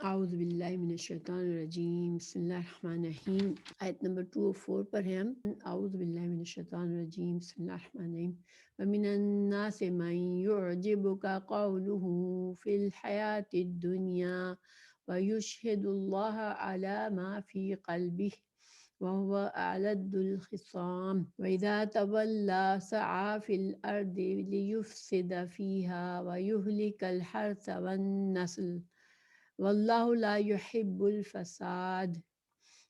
اعوذ باللہ من الشیطان الرجیم، بسم اللہ الرحمن الرحیم۔ آیت نمبر 204 پر ہے ہم۔ اعوذ باللہ من الشیطان الرجیم، بسم اللہ الرحمن الرحیم۔ وَمِنَ النَّاسِ مَن يُعْجِبُكَ قَوْلُهُ فِي الْحَيَاةِ الدُّنْيَا وَيُشْهِدُ اللَّهَ عَلَى مَا فِي قَلْبِهِ وَهُوَ أَعْلَدُّ الْخِصَامِ وَإِذَا تَوَلَّى سَعَىٰ فِي الْأَرْضِ لِيُفْسِدَ فِيهَا وَيُهْلِكَ الْحَرْثَ وَالنَّسْلَ واللہ لا يحب الفساد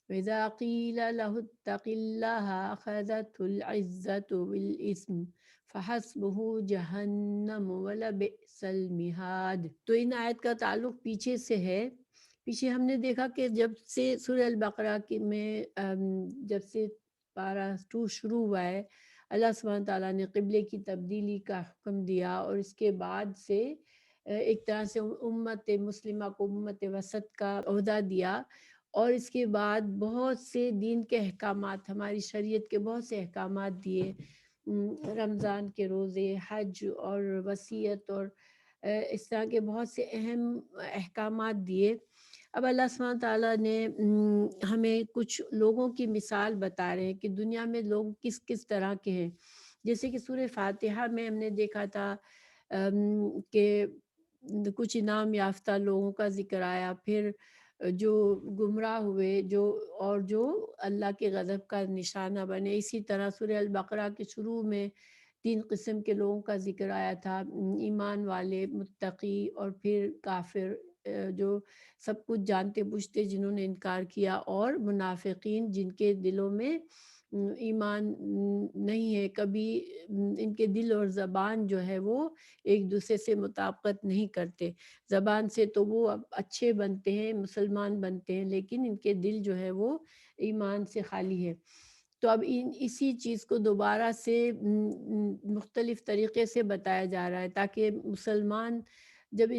وإذا قیل له اتق اللہ أخذته العزة بالإثم فحسبه جہنم ولبئس المہاد۔ تو ان آیت کا تعلق پیچھے سے ہے۔ پیچھے ہم نے دیکھا کہ جب سے سورہ البقرہ میں جب سے پارہ 2 شروع ہوا ہے، اللہ سبحانہ تعالیٰ نے قبلے کی تبدیلی کا حکم دیا، اور اس کے بعد سے ایک طرح سے امت مسلمہ کو امت وسط کا عہدہ دیا، اور اس کے بعد بہت سے دین کے احکامات، ہماری شریعت کے بہت سے احکامات دیے، رمضان کے روزے، حج اور وصیت اور اس طرح کے بہت سے اہم احکامات دیے۔ اب اللہ سبحانہ تعالیٰ نے ہمیں کچھ لوگوں کی مثال بتا رہے ہیں کہ دنیا میں لوگ کس کس طرح کے ہیں۔ جیسے کہ سورہ فاتحہ میں ہم نے دیکھا تھا کہ کچھ انعام یافتہ لوگوں کا ذکر آیا، پھر جو گمراہ ہوئے جو اللہ کے غضب کا نشانہ بنے۔ اسی طرح سورہ البقرہ کے شروع میں 3 قسم کے لوگوں کا ذکر آیا تھا، ایمان والے، متقی اور پھر کافر، جو سب کچھ جانتے بوجھتے جنہوں نے انکار کیا، اور منافقین جن کے دلوں میں ایمان نہیں ہے، کبھی ان کے دل اور زبان جو ہے وہ ایک دوسرے سے مطابقت نہیں کرتے۔ زبان سے تو وہ اب اچھے بنتے ہیں، مسلمان بنتے ہیں، لیکن ان کے دل جو ہے وہ ایمان سے خالی ہے۔ تو اب اسی چیز کو دوبارہ سے مختلف طریقے سے بتایا جا رہا ہے، تاکہ مسلمان جب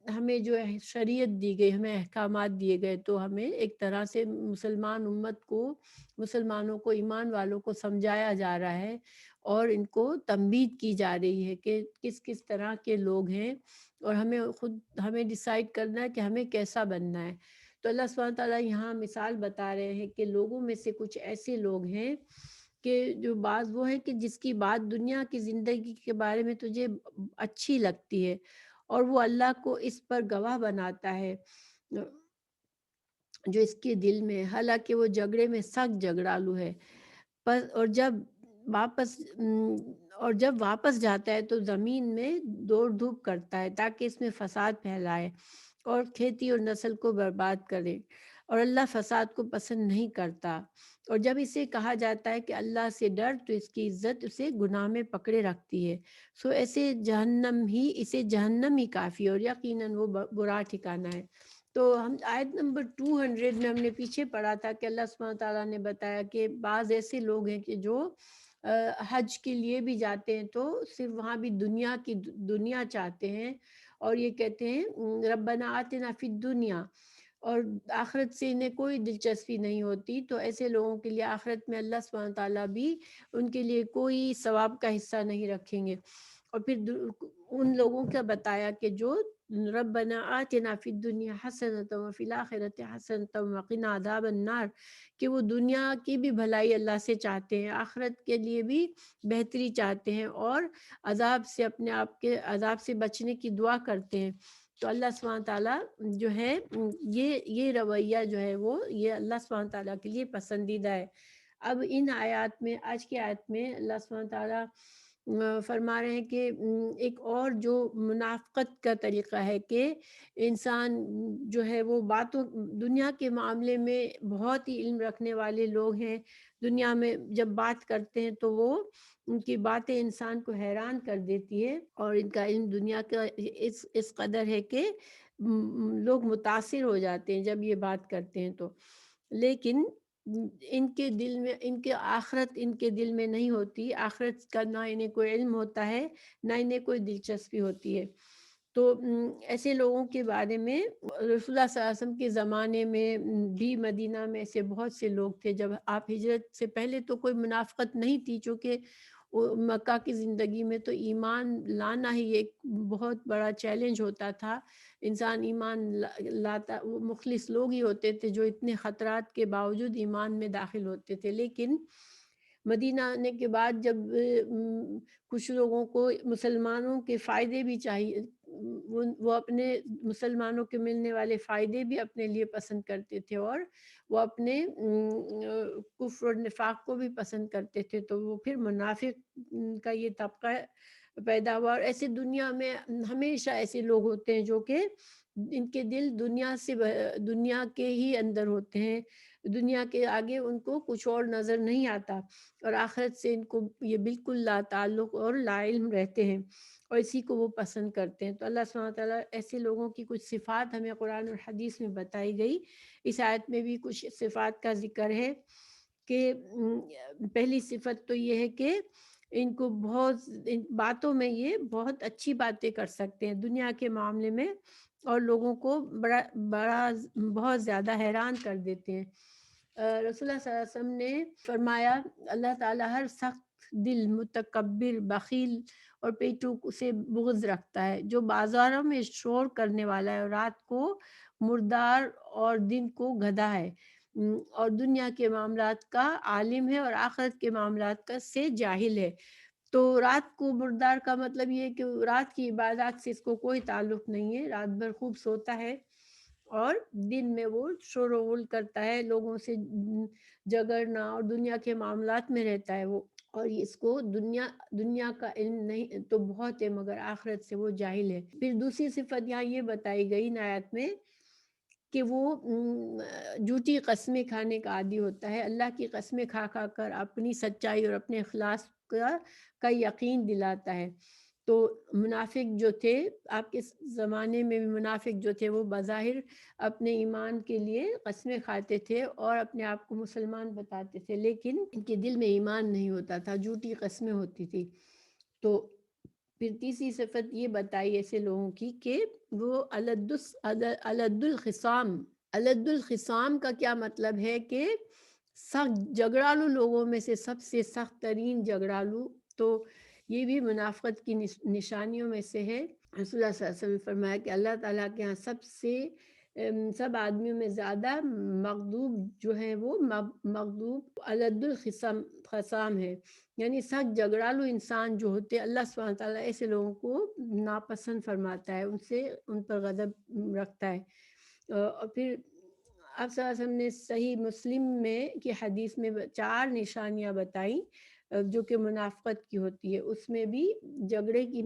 ہمیں جو شریعت دی گئی، ہمیں احکامات دیے گئے، تو ہمیں ایک طرح سے مسلمان امت کو، مسلمانوں کو، ایمان والوں کو سمجھایا جا رہا ہے، اور ان کو تنبیہ کی جا رہی ہے کہ کس کس طرح کے لوگ ہیں، اور ہمیں ڈیسائیڈ کرنا ہے کہ ہمیں کیسا بننا ہے۔ تو اللہ سبحانہ تعالیٰ یہاں مثال بتا رہے ہیں کہ لوگوں میں سے کچھ ایسے لوگ ہیں کہ جو بعض وہ ہیں کہ جس کی بات دنیا کی زندگی کے بارے میں تجھے اچھی لگتی ہے، اور وہ اللہ کو اس پر گواہ بناتا ہے جو اس کے دل میں، حالانکہ وہ جھگڑے میں سخت جھگڑالو ہے، واپس اور جب واپس جاتا ہے تو زمین میں دوڑ دھوپ کرتا ہے تاکہ اس میں فساد پھیلائے اور کھیتی اور نسل کو برباد کرے، اور اللہ فساد کو پسند نہیں کرتا۔ اور جب اسے کہا جاتا ہے کہ اللہ سے ڈر، تو اس کی عزت اسے گناہ میں پکڑے رکھتی ہے، سو اسے جہنم ہی کافی، اور یقیناً وہ برا ٹھکانہ ہے۔ تو ہم آیت نمبر 200 میں ہم نے پیچھے پڑھا تھا کہ اللہ سبحانہ تعالیٰ نے بتایا کہ بعض ایسے لوگ ہیں کہ جو حج کے لیے بھی جاتے ہیں تو صرف وہاں بھی دنیا چاہتے ہیں، اور یہ کہتے ہیں ربنا آتنا فی الدنیا، اور آخرت سے انہیں کوئی دلچسپی نہیں ہوتی۔ تو ایسے لوگوں کے لیے آخرت میں اللہ سبحانہ تعالیٰ بھی ان کے لیے کوئی ثواب کا حصہ نہیں رکھیں گے۔ اور پھر ان لوگوں کا بتایا کہ جو ربنا آتنا فی الدنیا حسنۃ وفی الآخرۃ حسنۃ وقنا عذاب النار، کہ وہ دنیا کی بھی بھلائی اللہ سے چاہتے ہیں، آخرت کے لیے بھی بہتری چاہتے ہیں، اور عذاب سے، اپنے آپ کے عذاب سے بچنے کی دعا کرتے ہیں۔ تو اللہ سبحانہ تعالیٰ جو ہے یہ رویہ جو ہے وہ یہ اللہ سبحانہ تعالیٰ کے لیے پسندیدہ ہے۔ اب ان آیات میں، آج کی آیت میں اللہ سبحانہ تعالیٰ فرما رہے ہیں کہ ایک اور جو منافقت کا طریقہ ہے کہ انسان جو ہے وہ دنیا کے معاملے میں بہت ہی علم رکھنے والے لوگ ہیں، دنیا میں جب بات کرتے ہیں تو وہ ان کی باتیں انسان کو حیران کر دیتی ہے، اور ان کا علم دنیا کا اس قدر ہے کہ لوگ متاثر ہو جاتے ہیں جب یہ بات کرتے ہیں تو، لیکن ان کے دل میں، ان کے آخرت ان کے دل میں نہیں ہوتی، آخرت کا نہ انہیں کوئی علم ہوتا ہے، نہ انہیں کوئی دلچسپی ہوتی ہے۔ تو ایسے لوگوں کے بارے میں رسول اللہ صلی اللہ علیہ وسلم کے زمانے میں بھی مدینہ میں ایسے بہت سے لوگ تھے۔ جب آپ ہجرت سے پہلے تو کوئی منافقت نہیں تھی، چونکہ مکہ کی زندگی میں تو ایمان لانا ہی ایک بہت بڑا چیلنج ہوتا تھا. انسان ایمان لاتا، وہ مخلص لوگ ہی ہوتے تھے جو اتنے خطرات کے باوجود ایمان میں داخل ہوتے تھے. لیکن مدینہ آنے کے بعد جب کچھ لوگوں کو مسلمانوں کے فائدے بھی چاہیے، وہ اپنے مسلمانوں کے ملنے والے فائدے بھی اپنے لیے پسند کرتے تھے، اور وہ اپنے کفر اور نفاق کو بھی پسند کرتے تھے. تو وہ پھر منافق کا یہ طبقہ پیدا ہوا. اور ایسے دنیا میں ہمیشہ ایسے لوگ ہوتے ہیں جو کہ ان کے دل دنیا کے ہی اندر ہوتے ہیں، دنیا کے آگے ان کو کچھ اور نظر نہیں آتا، اور آخرت سے ان کو یہ بالکل لا تعلق اور لا علم رہتے ہیں، اور اسی کو وہ پسند کرتے ہیں. تو اللہ سبحانہ وتعالیٰ ایسے لوگوں کی کچھ صفات ہمیں قرآن اور حدیث میں بتائی گئی. اس آیت میں بھی کچھ صفات کا ذکر ہے کہ پہلی صفت تو یہ ہے کہ ان کو ان باتوں میں یہ بہت اچھی باتیں کر سکتے ہیں دنیا کے معاملے میں، اور لوگوں کو بہت زیادہ حیران کر دیتے ہیں. رسول اللہ صلی اللہ علیہ وسلم نے فرمایا اللہ تعالیٰ ہر سخت دل، متکبر، بخیل اور پیٹو سے بغض رکھتا ہے، جو بازاروں میں شور کرنے والا ہے، اور رات کو مردار اور دن کو گدھا ہے، اور دنیا کے معاملات کا عالم ہے اور آخرت کے معاملات کا سے جاہل ہے. تو رات کو مردار کا مطلب یہ ہے کہ رات کی عبادات سے اس کو کوئی تعلق نہیں ہے، رات بھر خوب سوتا ہے، اور دن میں وہ شور و غل کرتا ہے، لوگوں سے جگڑنا اور دنیا کے معاملات میں رہتا ہے وہ، اور اس کو دنیا کا علم نہیں تو بہت ہے، مگر آخرت سے وہ جاہل ہے. پھر دوسری صفت یہاں یہ بتائی گئی ان آیت میں کہ وہ جھوٹی قسمیں کھانے کا عادی ہوتا ہے، اللہ کی قسمیں کھا کھا کر اپنی سچائی اور اپنے اخلاص کا یقین دلاتا ہے. تو منافق جو تھے آپ کے زمانے میں بھی، منافق جو تھے وہ بظاہر اپنے ایمان کے لیے قسمیں کھاتے تھے اور اپنے آپ کو مسلمان بتاتے تھے، لیکن ان کے دل میں ایمان نہیں ہوتا تھا، جھوٹی قسمیں ہوتی تھی. تو پھر تیسری صفت یہ بتائی ایسے لوگوں کی کہ وہ الد الخصام. الد الخصام کا کیا مطلب ہے کہ سخت جھگڑالو لوگوں میں سے سب سے سخت ترین جھگڑالو. تو یہ بھی منافقت کی نشانیوں میں سے ہے. رسول اللہ صلی اللہ علیہ وسلم نے فرمایا کہ اللہ تعالیٰ کے ہاں سب آدمیوں میں زیادہ مغضوب جو ہے وہ مغضوب الد الخصام ہے، یعنی سخت جھگڑالو انسان جو ہوتے اللہ سبحانہ وتعالیٰ ایسے لوگوں کو ناپسند فرماتا ہے، ان پر غضب رکھتا ہے. اور پھر آپ صلی اللہ علیہ وسلم نے صحیح مسلم میں کی حدیث میں 4 نشانیاں بتائیں جو کہ منافقت کی ہوتی ہے، اس میں بھی جھگڑے کی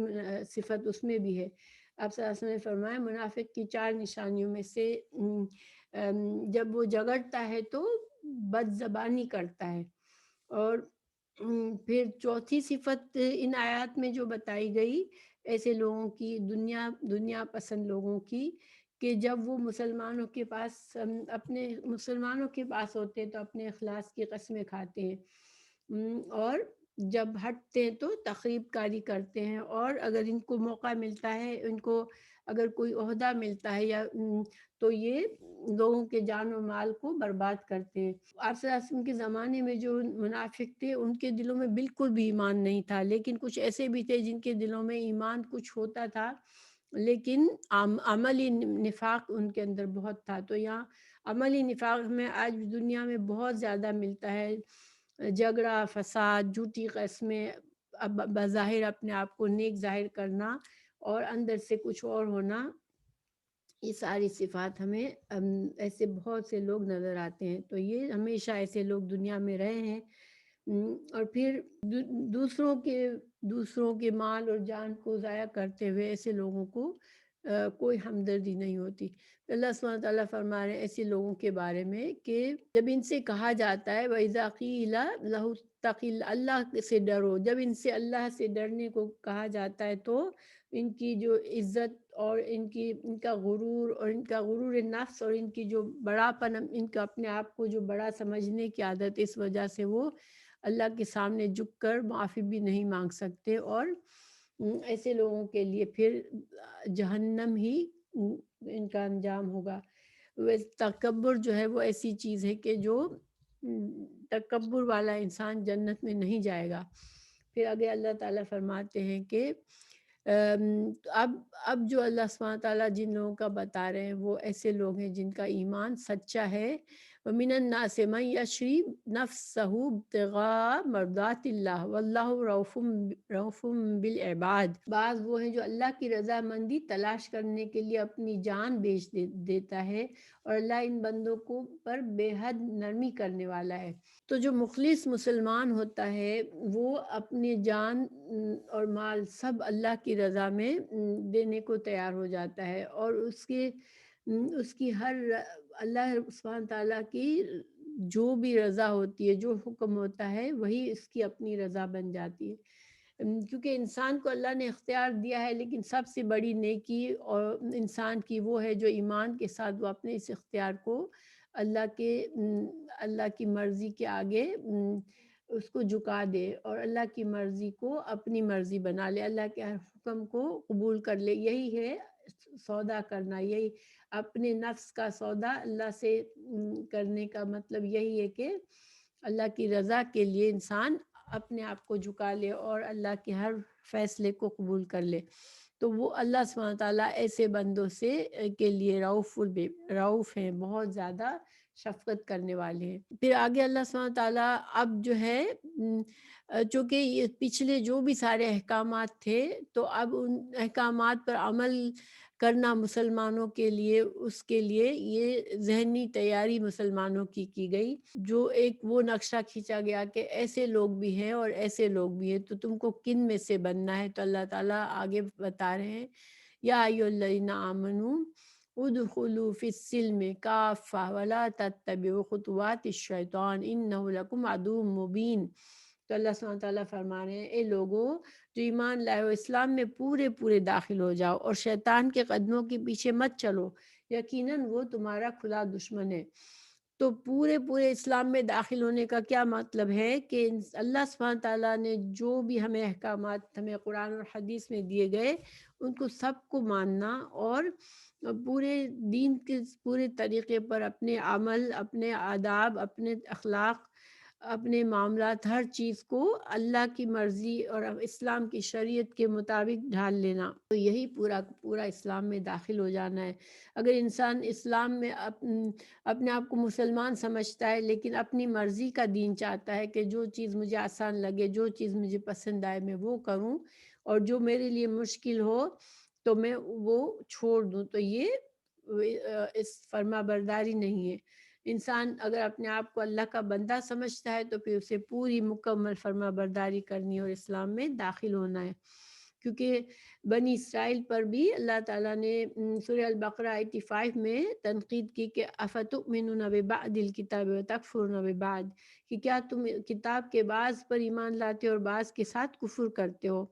صفت اس میں بھی ہے. آپ صلی اللہ علیہ وسلم نے فرمایا منافق کی 4 نشانیوں میں سے جب وہ جھگڑتا ہے تو بد زبانی کرتا ہے. اور پھر چوتھی صفت ان آیات میں جو بتائی گئی ایسے لوگوں کی، دنیا پسند لوگوں کی، کہ جب وہ مسلمانوں کے پاس ہوتے ہیں تو اپنے اخلاص کی قسمیں کھاتے ہیں، اور جب ہٹتے ہیں تو تخریب کاری کرتے ہیں، اور اگر ان کو موقع ملتا ہے، ان کو اگر کوئی عہدہ ملتا ہے یا تو یہ لوگوں کے جان و مال کو برباد کرتے ہیں. آپ صلی اللہ علیہ وسلم کے زمانے میں جو منافق تھے ان کے دلوں میں بالکل بھی ایمان نہیں تھا، لیکن کچھ ایسے بھی تھے جن کے دلوں میں ایمان کچھ ہوتا تھا، لیکن عملی نفاق ان کے اندر بہت تھا. تو یہاں عملی نفاق میں آج دنیا میں بہت زیادہ ملتا ہے، جھگڑا، فساد، جھوٹی قسمیں، بظاہر اپنے آپ کو نیک ظاہر کرنا اور اندر سے کچھ اور ہونا. یہ ساری صفات ہمیں ایسے بہت سے لوگ نظر آتے ہیں. تو یہ ہمیشہ ایسے لوگ دنیا میں رہے ہیں. اور پھر دوسروں کے مال اور جان کو ضائع کرتے ہوئے ایسے لوگوں کو کوئی ہمدردی نہیں ہوتی. اللہ سبحانہ تعالیٰ فرما رہے ہیں ایسے لوگوں کے بارے میں کہ جب ان سے کہا جاتا ہے وَإِذَا قِيلَ لَهُ اتَّقِ اللہ سے ڈرو، جب ان سے اللہ سے ڈرنے کو کہا جاتا ہے تو ان کی جو عزت اور ان کا غرور اور ان کا غرور نفس اور ان کی جو بڑاپن، ان کا اپنے آپ کو جو بڑا سمجھنے کی عادت، اس وجہ سے وہ اللہ کے سامنے جھک کر معافی بھی نہیں مانگ سکتے. اور ایسے لوگوں کے لیے پھر جہنم ہی ان کا انجام ہوگا. تکبر جو ہے وہ ایسی چیز ہے کہ جو تکبر والا انسان جنت میں نہیں جائے گا. پھر آگے اللہ تعالیٰ فرماتے ہیں کہ اب جو اللہ سبحانہ تعالیٰ جن لوگوں کا بتا رہے ہیں وہ ایسے لوگ ہیں جن کا ایمان سچا ہے. وَمِنَ النَّاسِ مَن يَشْرِي نَفْسَهُ ابْتِغَاءَ مَرْضَاتِ اللَّهِ وَاللَّهُ رَءُوفٌ بِالْعِبَادِ. بعض وہ ہیں جو اللہ کی رضامندی تلاش کرنے کے لیے اپنی جان بیچ دیتا ہے، اور اللہ ان بندوں کو پر بے حد نرمی کرنے والا ہے. تو جو مخلص مسلمان ہوتا ہے وہ اپنی جان اور مال سب اللہ کی رضا میں دینے کو تیار ہو جاتا ہے، اور اس کی ہر اللہ سبحانہ تعالیٰ کی جو بھی رضا ہوتی ہے، جو حکم ہوتا ہے وہی اس کی اپنی رضا بن جاتی ہے. کیونکہ انسان کو اللہ نے اختیار دیا ہے، لیکن سب سے بڑی نیکی اور انسان کی وہ ہے جو ایمان کے ساتھ وہ اپنے اس اختیار کو اللہ کی مرضی کے آگے اس کو جھکا دے اور اللہ کی مرضی کو اپنی مرضی بنا لے، اللہ کے ہر حکم کو قبول کر لے. یہی ہے سودا کرنا، یہی اپنے نفس کا سودا اللہ سے کرنے کا مطلب یہی ہے کہ اللہ کی رضا کے لیے انسان اپنے آپ کو جھکا لے اور اللہ کے ہر فیصلے کو قبول کر لے. تو وہ اللہ سبحانہ تعالیٰ ایسے بندوں سے کے لیے رؤوف ہیں، بہت زیادہ شفقت کرنے والے ہیں. پھر آگے اللہ سبحانہ تعالیٰ اب جو ہے چونکہ یہ پچھلے جو بھی سارے احکامات تھے تو اب ان احکامات پر عمل کرنا مسلمانوں کے لیے، اس کے لیے یہ ذہنی تیاری مسلمانوں کی گئی، جو ایک وہ نقشہ کھینچا گیا کہ ایسے لوگ بھی ہیں اور ایسے لوگ بھی ہیں، تو تم کو کن میں سے بننا ہے. تو اللہ تعالیٰ آگے بتا رہے ہیں یا ایھا الذین آمنوا ادخلوا فی السلم کافۃ ولا تتبعوا خطوات الشیطان انہ لکم عدو مبین. تو اللہ سبحانہ تعالیٰ فرما رہے ہیں اے لوگوں جو ایمان لائے ہو، اسلام میں پورے داخل ہو جاؤ اور شیطان کے قدموں کے پیچھے مت چلو، یقیناً وہ تمہارا کھلا دشمن ہے. تو پورے اسلام میں داخل ہونے کا کیا مطلب ہے کہ اللہ سبحانہ تعالیٰ نے جو بھی ہمیں احکامات ہمیں قرآن اور حدیث میں دیے گئے ان کو سب کو ماننا، اور پورے دین کے پورے طریقے پر اپنے عمل، اپنے آداب، اپنے اخلاق، اپنے معاملات، ہر چیز کو اللہ کی مرضی اور اسلام کی شریعت کے مطابق ڈھال لینا. تو یہی پورا اسلام میں داخل ہو جانا ہے. اگر انسان اسلام میں اپنے آپ کو مسلمان سمجھتا ہے لیکن اپنی مرضی کا دین چاہتا ہے کہ جو چیز مجھے آسان لگے، جو چیز مجھے پسند آئے میں وہ کروں، اور جو میرے لیے مشکل ہو تو میں وہ چھوڑ دوں، تو یہ اس فرما برداری نہیں ہے. انسان اگر اپنے آپ کو اللہ کا بندہ سمجھتا ہے تو پھر اسے پوری مکمل فرما برداری کرنی اور اسلام میں داخل ہونا ہے. کیونکہ بنی اسرائیل پر بھی اللہ تعالیٰ نے سورہ البقرہ 85 میں تنقید کی کہ افتؤمنون ببعض الکتاب وتکفرون ببعض، کہ کیا تم کتاب کے بعض پر ایمان لاتے ہو اور بعض کے ساتھ کفر کرتے ہو.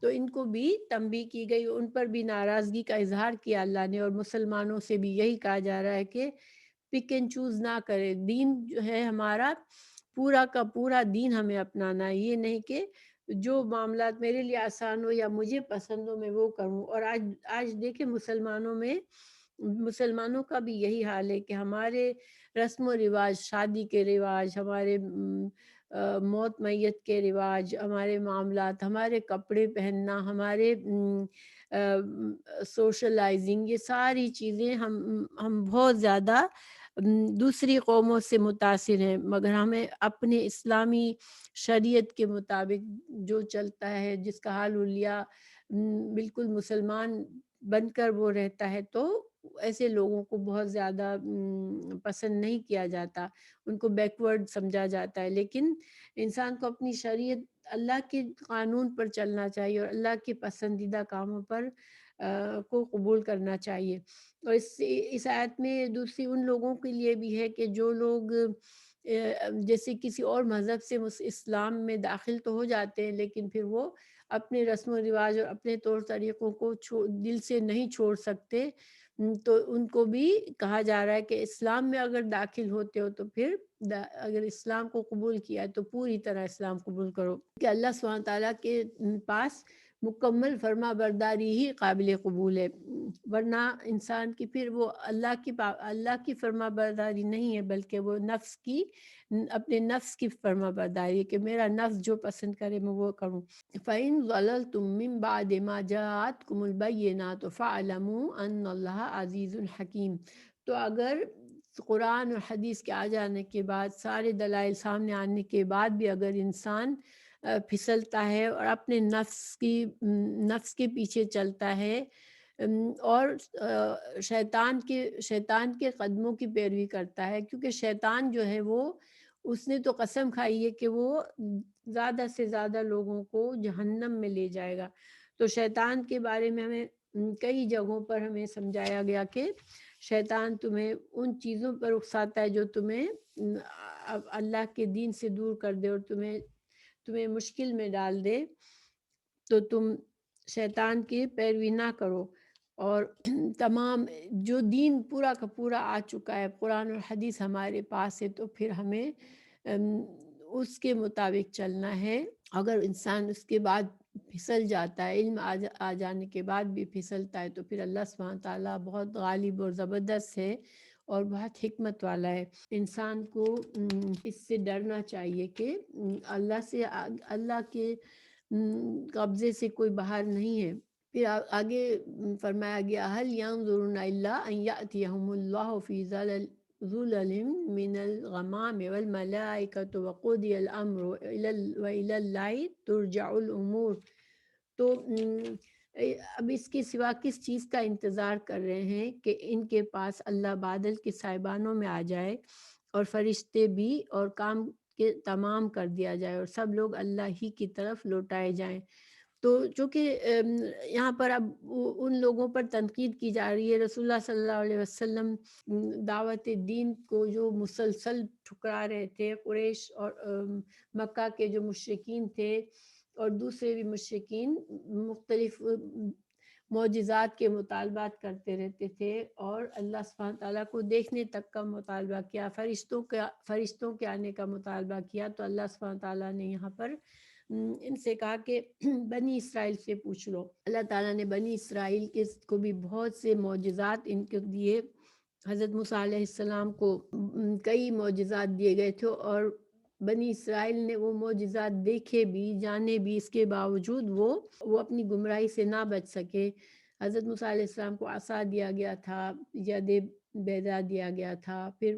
تو ان کو بھی تنبیہ کی گئی، ان پر بھی ناراضگی کا اظہار کیا اللہ نے، اور مسلمانوں سے بھی یہی کہا جا رہا ہے کہ پک اینڈ چوز نہ کرے. دین جو ہے ہمارا پورا کا پورا دین ہمیں اپنانا ہے، یہ نہیں کہ جو معاملات میرے لیے آسان ہو یا مجھے پسند ہو میں وہ کروں. اور آج دیکھیں مسلمانوں کا بھی یہی حال ہے کہ ہمارے رسم و رواج، شادی کے رواج، ہمارے موت میت کے رواج، ہمارے معاملات، ہمارے کپڑے پہننا، ہمارے سوشلائزنگ، یہ ساری چیزیں ہم بہت زیادہ دوسری قوموں سے متاثر ہیں، مگر ہمیں اپنے اسلامی شریعت کے مطابق جو چلتا ہے، جس کا حال حلیہ بالکل مسلمان بن کر وہ رہتا ہے، تو ایسے لوگوں کو بہت زیادہ پسند نہیں کیا جاتا، ان کو بیکورڈ سمجھا جاتا ہے. لیکن انسان کو اپنی شریعت، اللہ کے قانون پر چلنا چاہیے اور اللہ کے پسندیدہ کاموں پر کو قبول کرنا چاہیے. اور اس آیت میں دوسری ان لوگوں کے لیے بھی ہے کہ جو لوگ جیسے کسی اور مذہب سے اسلام میں داخل تو ہو جاتے ہیں لیکن پھر وہ اپنے رسم و رواج اور اپنے طور طریقوں کو دل سے نہیں چھوڑ سکتے، تو ان کو بھی کہا جا رہا ہے کہ اسلام میں اگر داخل ہوتے ہو تو پھر اگر اسلام کو قبول کیا ہے تو پوری طرح اسلام قبول کرو، کہ اللہ سبحانہ تعالیٰ کے پاس مکمل فرما برداری ہی قابل قبول ہے، ورنہ انسان کی پھر وہ اللہ کی فرما برداری نہیں ہے، بلکہ وہ اپنے نفس کی فرما برداری ہے کہ میرا نفس جو پسند کرے میں وہ کروں۔ فَإِن ضَلَلْتُم مِّن بَعْدِ مَا جَاءَتْكُمُ الْبَيِّنَاتُ فَاعْلَمُوا أَنَّ اللَّهَ عَزِيزٌ حَكِيمٌ۔ تو اگر قرآن اور حدیث کے آ جانے کے بعد، سارے دلائل سامنے آنے کے بعد بھی اگر انسان پھسلتا ہے اور اپنے نفس کے پیچھے چلتا ہے اور شیطان کے قدموں کی پیروی کرتا ہے، کیونکہ شیطان جو ہے اس نے تو قسم کھائی ہے کہ وہ زیادہ سے زیادہ لوگوں کو جہنم میں لے جائے گا۔ تو شیطان کے بارے میں ہمیں کئی جگہوں پر ہمیں سمجھایا گیا کہ شیطان تمہیں ان چیزوں پر اکساتا ہے جو تمہیں اللہ کے دین سے دور کر دے اور تمہیں مشکل میں ڈال دے، تو تم شیطان کی پیروی نہ کرو۔ اور تمام جو دین پورا کا پورا آ چکا ہے، قرآن اور حدیث ہمارے پاس ہے، تو پھر ہمیں اس کے مطابق چلنا ہے۔ اگر انسان اس کے بعد پھسل جاتا ہے، علم آ جانے کے بعد بھی پھسلتا ہے، تو پھر اللہ سبحانہ تعالیٰ بہت غالب اور زبردست ہے اور بہت حکمت والا ہے۔ انسان کو اس سے ڈرنا چاہیے کہ اللہ کے قبضے سے کوئی باہر نہیں ہے۔ پھر آگے فرمایا گیا هل ينظرون الا ان ياتيهم الله في ظلل من الغمام والملائكة وقضي الامر والى الله ترجع الامور۔ تو اب اس کے سوا کس چیز کا انتظار کر رہے ہیں کہ ان کے پاس اللہ بادل کے سائبانوں میں آ جائے اور فرشتے بھی اور کام کے تمام کر دیا جائے اور سب لوگ اللہ ہی کی طرف لوٹائے جائیں۔ تو چونکہ یہاں پر اب ان لوگوں پر تنقید کی جا رہی ہے، رسول اللہ صلی اللہ علیہ وسلم دعوت دین کو جو مسلسل ٹھکرا رہے تھے، قریش اور مکہ کے جو مشرکین تھے اور دوسرے بھی مشرکین مختلف معجزات کے مطالبات کرتے رہتے تھے اور اللہ سبحانہ تعالیٰ کو دیکھنے تک کا مطالبہ کیا، فرشتوں کے آنے کا مطالبہ کیا، تو اللہ سبحانہ تعالیٰ نے یہاں پر ان سے کہا کہ بنی اسرائیل سے پوچھ لو۔ اللہ تعالیٰ نے بنی اسرائیل کو بھی بہت سے معجزات ان کو دیے۔ حضرت موسیٰ علیہ السلام کو کئی معجزات دیے گئے تھے اور بنی اسرائیل نے وہ معجزات دیکھے بھی، جانے بھی، اس کے باوجود وہ اپنی گمراہی سے نہ بچ سکے۔ حضرت موسیٰ علیہ السلام کو عصا دیا گیا تھا، ید بیضا دیا گیا تھا، پھر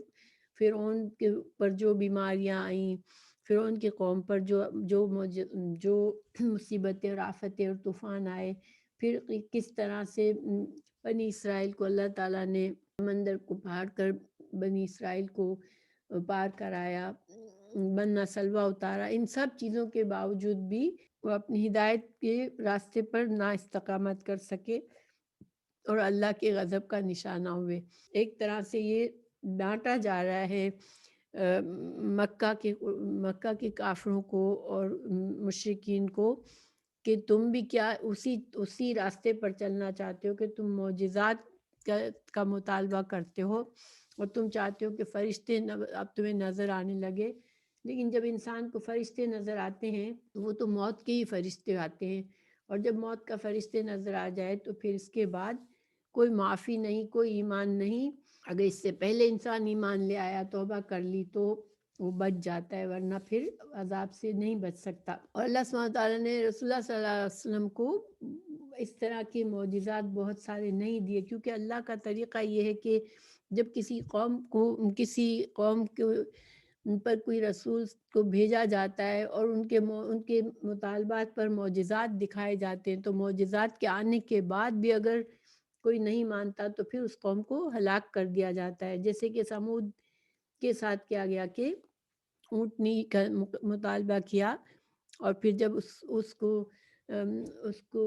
فرعون کے پر جو بیماریاں آئیں، فرعون کی قوم پر جو مصیبتیں اور آفتیں اور طوفان آئے، پھر کس طرح سے بنی اسرائیل کو اللہ تعالیٰ نے سمندر کو پار کر بنی اسرائیل کو پار کرایا، بننا سلوا اتارا، ان سب چیزوں کے باوجود بھی وہ اپنی ہدایت کے راستے پر نا استقامت کر سکے اور اللہ کے غضب کا نشانہ ہوئے۔ ایک طرح سے یہ ڈانٹا جا رہا ہے مکہ کے کافروں کو اور مشرکین کو کہ تم بھی کیا اسی راستے پر چلنا چاہتے ہو کہ تم معجزات کا مطالبہ کرتے ہو اور تم چاہتے ہو کہ فرشتے اب تمہیں نظر آنے لگے، لیکن جب انسان کو فرشتے نظر آتے ہیں تو وہ تو موت کے ہی فرشتے آتے ہیں، اور جب موت کا فرشتے نظر آ جائے تو پھر اس کے بعد کوئی معافی نہیں، کوئی ایمان نہیں۔ اگر اس سے پہلے انسان ایمان لے آیا، توبہ کر لی، تو وہ بچ جاتا ہے، ورنہ پھر عذاب سے نہیں بچ سکتا۔ اور اللہ سبحانہ تعالیٰ نے رسول اللہ صلی اللہ علیہ وسلم کو اس طرح کے معجزات بہت سارے نہیں دیے، کیونکہ اللہ کا طریقہ یہ ہے کہ جب کسی قوم پر کوئی رسول کو بھیجا جاتا ہے اور ان کے مطالبات پر معجزات دکھائے جاتے ہیں، تو معجزات کے آنے کے بعد بھی اگر کوئی نہیں مانتا تو پھر اس قوم کو ہلاک کر دیا جاتا ہے، جیسے کہ سمود کے ساتھ کیا گیا کہ اونٹنی کا مطالبہ کیا اور پھر جب اس کو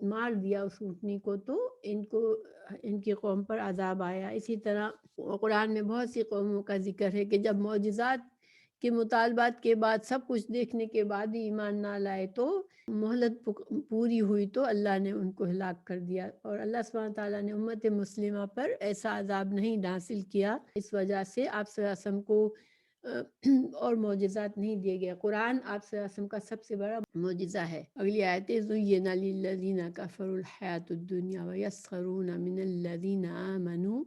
مار دیا اس اونٹنی کو، تو ان کی قوم پر عذاب آیا۔ اسی طرح قرآن میں بہت سی قوموں کا ذکر ہے کہ جب معجزات کے مطالبات کے بعد سب کچھ دیکھنے کے بعد ہی ایمان نہ لائے، تو مہلت پوری ہوئی تو اللہ نے ان کو ہلاک کر دیا، اور اللہ سبحانہ تعالیٰ نے امت مسلمہ پر ایسا عذاب نہیں نازل کیا۔ اس وجہ سے آپ صلی اللہ علیہ وسلم کو اور معجزات نہیں دیے گئے۔ قرآن آپ صلی اللہ علیہ وسلم کا سب سے بڑا معجزہ ہے۔ اگلی آیت ہے زُیِّنَ لِلَّذِینَ کَفَرُوا الْحَیَاةُ الدُّنْیَا وَیَسْخَرُونَ مِنَ الَّذِینَ آمَنُوا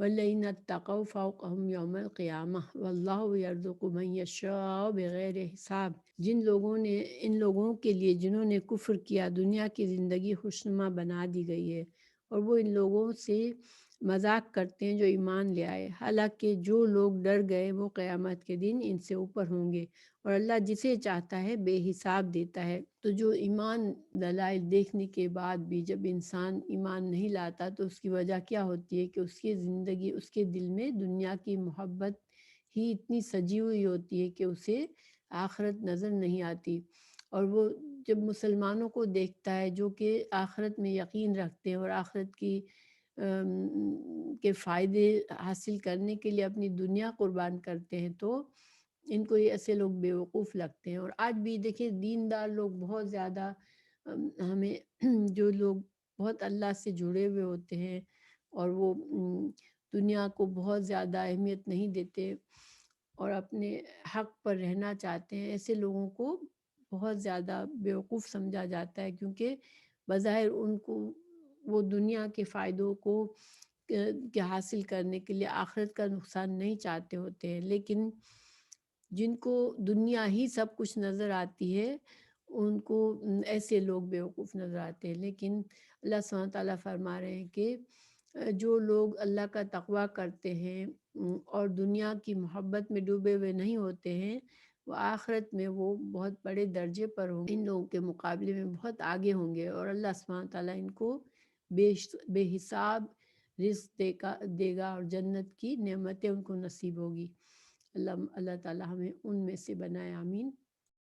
وَالَّذِینَ اتَّقَوْا فَوْقَهُمْ یَوْمَ الْقِیامَةِ وَاللَّهُ يَرْزُقُ مَن یَشَاءُ بِغَیرِ حساب۔ جن لوگوں نے ان لوگوں کے لیے جنہوں نے کفر کیا دنیا کی زندگی خوشنما بنا دی گئی ہے، اور وہ ان لوگوں سے مذاق کرتے ہیں جو ایمان لے آئے، حالانکہ جو لوگ ڈر گئے وہ قیامت کے دن ان سے اوپر ہوں گے، اور اللہ جسے چاہتا ہے بے حساب دیتا ہے۔ تو جو ایمان دلائل دیکھنے کے بعد بھی جب انسان ایمان نہیں لاتا تو اس کی وجہ کیا ہوتی ہے کہ اس کی زندگی، اس کے دل میں دنیا کی محبت ہی اتنی سجی ہوئی ہوتی ہے کہ اسے آخرت نظر نہیں آتی۔ اور وہ جب مسلمانوں کو دیکھتا ہے جو کہ آخرت میں یقین رکھتے ہیں اور آخرت کی کے فائدے حاصل کرنے کے لیے اپنی دنیا قربان کرتے ہیں، تو ان کو یہ ایسے لوگ بیوقوف لگتے ہیں۔ اور آج بھی دیکھیں دیندار لوگ بہت زیادہ ہمیں جو لوگ بہت اللہ سے جڑے ہوئے ہوتے ہیں اور وہ دنیا کو بہت زیادہ اہمیت نہیں دیتے اور اپنے حق پر رہنا چاہتے ہیں، ایسے لوگوں کو بہت زیادہ بیوقوف سمجھا جاتا ہے، کیونکہ بظاہر ان کو وہ دنیا کے فائدوں کو کے حاصل کرنے کے لیے آخرت کا نقصان نہیں چاہتے ہوتے ہیں، لیکن جن کو دنیا ہی سب کچھ نظر آتی ہے ان کو ایسے لوگ بیوقوف نظر آتے ہیں۔ لیکن اللہ سبحانہ تعالیٰ فرما رہے ہیں کہ جو لوگ اللہ کا تقویٰ کرتے ہیں اور دنیا کی محبت میں ڈوبے ہوئے نہیں ہوتے ہیں، وہ آخرت میں وہ بہت بڑے درجے پر ہوں گے، ان لوگوں کے مقابلے میں بہت آگے ہوں گے، اور اللہ سبحانہ تعالیٰ ان کو بے حساب رزق دے گا اور جنت کی نعمتیں ان کو نصیب ہوگی۔ اللہ تعالیٰ ہمیں ان میں سے بنائے، آمین۔